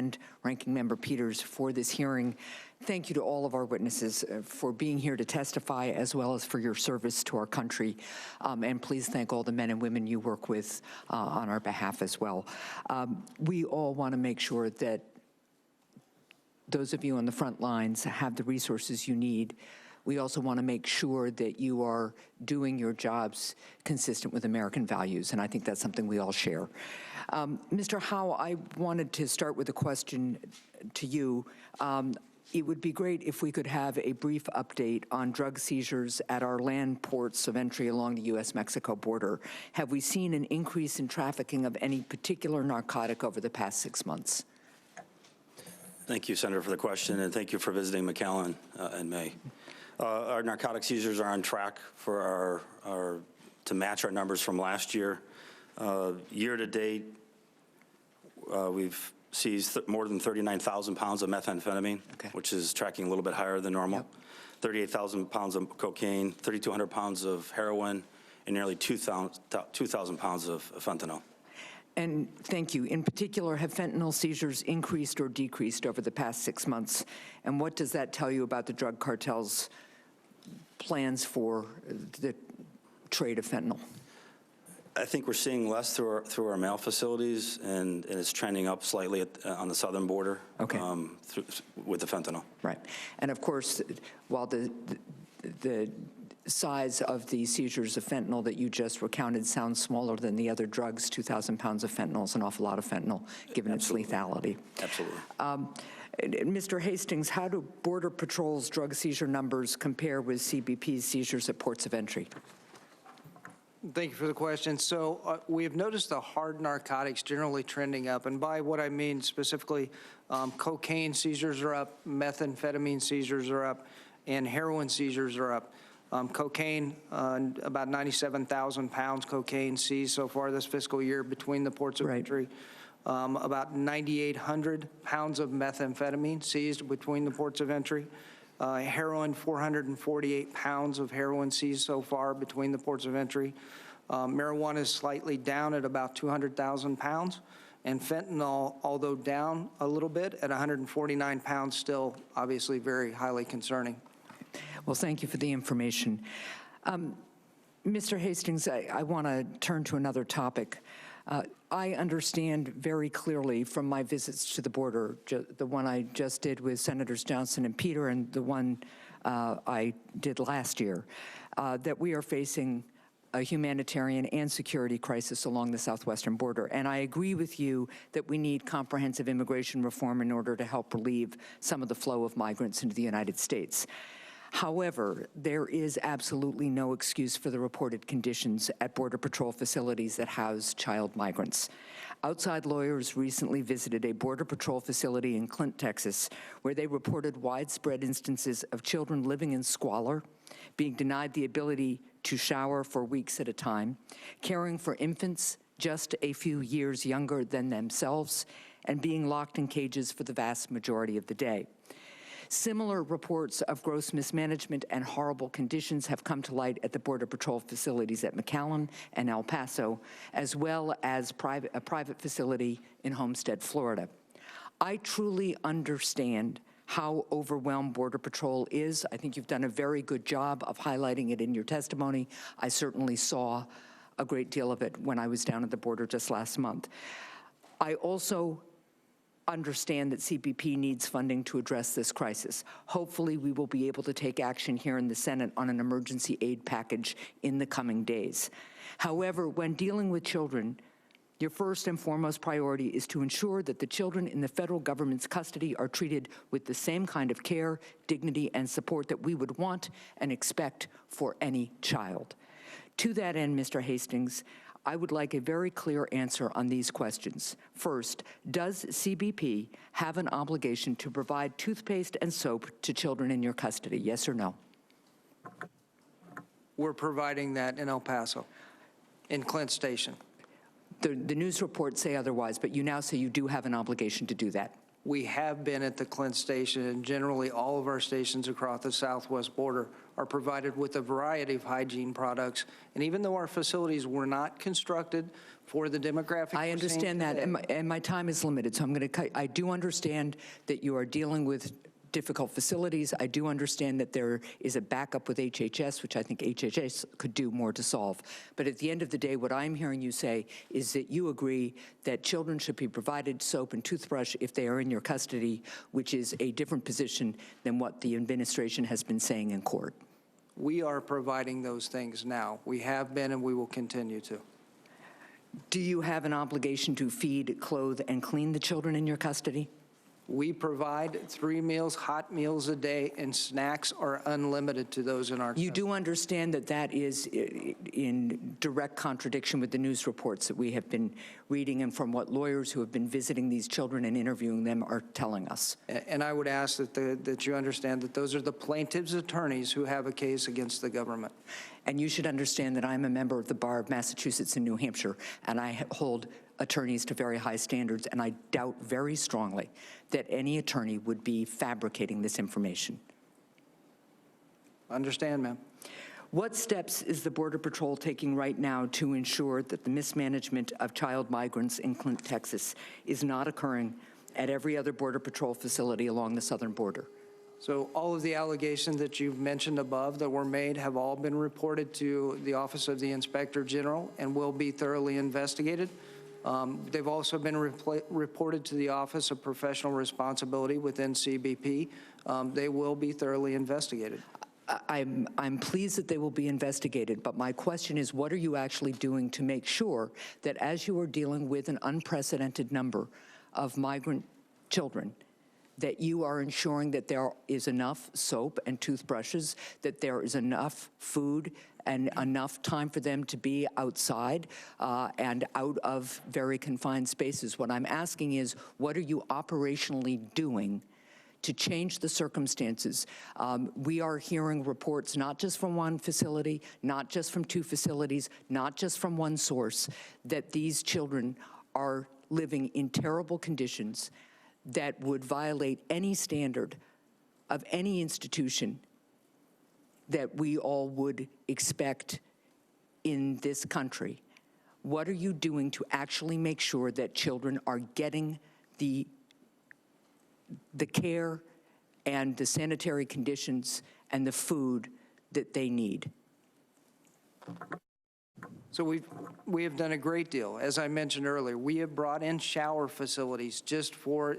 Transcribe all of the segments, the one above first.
and Ranking Member Peters for this hearing. Thank you to all of our witnesses for being here to testify, as well as for your service to our country. And please thank all the men and women you work with on our behalf as well. We all want to make sure that those of you on the front lines have the resources you need. We also want to make sure that you are doing your jobs consistent with American values, and I think that's something we all share. Mr. Howe, I wanted to start with a question to you. It would be great if we could have a brief update on drug seizures at our land ports of entry along the U.S.-Mexico border. Have we seen an increase in trafficking of any particular narcotic over the past 6 months? Thank you, Senator, for the question, and thank you for visiting McAllen in May. Our narcotic seizures are on track for to match our numbers from last year. Year to date, we've seized more than 39,000 pounds of methamphetamine, which is tracking a little bit higher than normal. 38,000 pounds of cocaine, 3,200 pounds of heroin, and nearly 2,000 pounds of fentanyl. And thank you. In particular, have fentanyl seizures increased or decreased over the past 6 months? And what does that tell you about the drug cartel's plans for the trade of fentanyl? I think we're seeing less through our mail facilities, and it's trending up slightly on the southern border with the fentanyl. Right. And of course, while the size of the seizures of fentanyl that you just recounted sounds smaller than the other drugs, 2,000 pounds of fentanyl is an awful lot of fentanyl, given its lethality. Absolutely. Mr. Hastings, how do Border Patrol's drug seizure numbers compare with CBP's seizures at ports of entry? Thank you for the question. So we have noticed the hard narcotics generally trending up, and by what I mean specifically, cocaine seizures are up, methamphetamine seizures are up, and heroin seizures are up. Cocaine, about 97,000 pounds cocaine seized so far this fiscal year between the ports of entry. About 9,800 pounds of methamphetamine seized between the ports of entry. Heroin, 448 pounds of heroin seized so far between the ports of entry. Marijuana is slightly down at about 200,000 pounds. And fentanyl, although down a little bit at 149 pounds, still obviously very highly concerning. Well, thank you for the information. Mr. Hastings, I want to turn to another topic. I understand very clearly from my visits to the border, the one I just did with Senators Johnson and Peter and the one I did last year, that we are facing a humanitarian and security crisis along the southwestern border. And I agree with you that we need comprehensive immigration reform in order to help relieve some of the flow of migrants into the United States. However, there is absolutely no excuse for the reported conditions at Border Patrol facilities that house child migrants. Outside lawyers recently visited a Border Patrol facility in Clint, Texas, where they reported widespread instances of children living in squalor, being denied the ability to shower for weeks at a time, caring for infants just a few years younger than themselves, and being locked in cages for the vast majority of the day. Similar reports of gross mismanagement and horrible conditions have come to light at the Border Patrol facilities at McAllen and El Paso, as well as a private facility in Homestead, Florida. I truly understand how overwhelmed Border Patrol is. I think you've done a very good job of highlighting it in your testimony. I certainly saw a great deal of it when I was down at the border just last month. I also understand that CBP needs funding to address this crisis. Hopefully, we will be able to take action here in the Senate on an emergency aid package in the coming days. However, when dealing with children, your first and foremost priority is to ensure that the children in the federal government's custody are treated with the same kind of care, dignity, and support that we would want and expect for any child. To that end, Mr. Hastings, I would like a very clear answer on these questions. First, does CBP have an obligation to provide toothpaste and soap to children in your custody, yes or no? We're providing that in El Paso, in Clint Station. The news reports say otherwise, but you now say you do have an obligation to do that. We have been at the Clint station, and generally all of our stations across the southwest border are provided with a variety of hygiene products. And even though our facilities were not constructed for the demographic I we're seeing understand that, today, and my time is limited, so I'm going to cut. I do understand that you are dealing with difficult facilities. I do understand that there is a backup with HHS, which I think HHS could do more to solve. But at the end of the day, what I'm hearing you say is that you agree that children should be provided soap and toothbrush if they are in your custody, which is a different position than what the administration has been saying in court. we are providing those things now. We have been and we will continue to. Do you have an obligation to feed, clothe, and clean the children in your custody? We provide 3 meals, hot meals a day, and snacks are unlimited to those in our You do understand that that is in direct contradiction with the news reports that we have been reading and from what lawyers who have been visiting these children and interviewing them are telling us. And I would ask that you understand that those are the plaintiff's attorneys who have a case against the government. And you should understand that I'm a member of the Bar of Massachusetts and New Hampshire, and I hold attorneys to very high standards, and I doubt very strongly that any attorney would be fabricating this information. Understand, ma'am? What steps is the Border Patrol taking right now to ensure that the mismanagement of child migrants in Clint, Texas is not occurring at every other Border Patrol facility along the southern border? So all of the allegations that you've mentioned above that were made have all been reported to the Office of the Inspector General and will be thoroughly investigated. They've also been reported to the Office of Professional Responsibility within CBP. They will be thoroughly investigated. I'm pleased that they will be investigated, but my question is, what are you actually doing to make sure that as you are dealing with an unprecedented number of migrant children, that you are ensuring that there is enough soap and toothbrushes, that there is enough food and enough time for them to be outside and out of very confined spaces? What I'm asking is, what are you operationally doing to change the circumstances? We are hearing reports not just from one facility, not just from 2 facilities, not just from one source, that these children are living in terrible conditions that would violate any standard of any institution that we all would expect in this country. What are you doing to actually make sure that children are getting the care and the sanitary conditions and the food that they need? So we have done a great deal. As I mentioned earlier, we have brought in shower facilities just for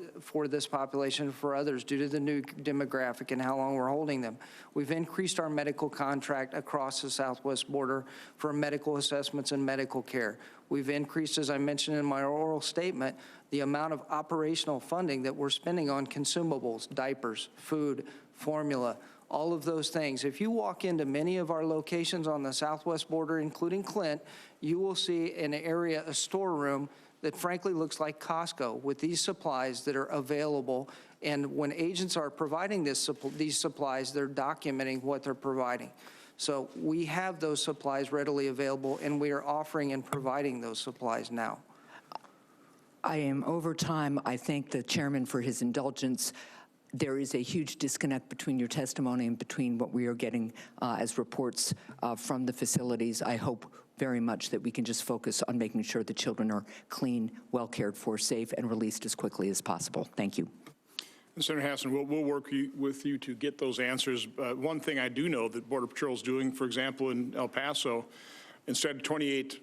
this population, for others, due to the new demographic and how long we're holding them. We've increased our medical contract across the southwest border for medical assessments and medical care. We've increased, as I mentioned in my oral statement, the amount of operational funding that we're spending on consumables, diapers, food, formula, all of those things. If you walk into many of our locations on the southwest border, including Clint, you will see an area, a storeroom that frankly looks like Costco with these supplies that are available. And when agents are providing these supplies, they're documenting what they're providing. So we have those supplies readily available, and we are offering and providing those supplies now. I am over time. I thank the chairman for his indulgence. There is a huge disconnect between your testimony and between what we are getting as reports from the facilities. I hope very much that we can just focus on making sure the children are clean, well cared for, safe, and released as quickly as possible. Thank you. Senator Hassan, we'll work with you to get those answers. One thing I do know that Border Patrol is doing, for example, in El Paso, instead of 28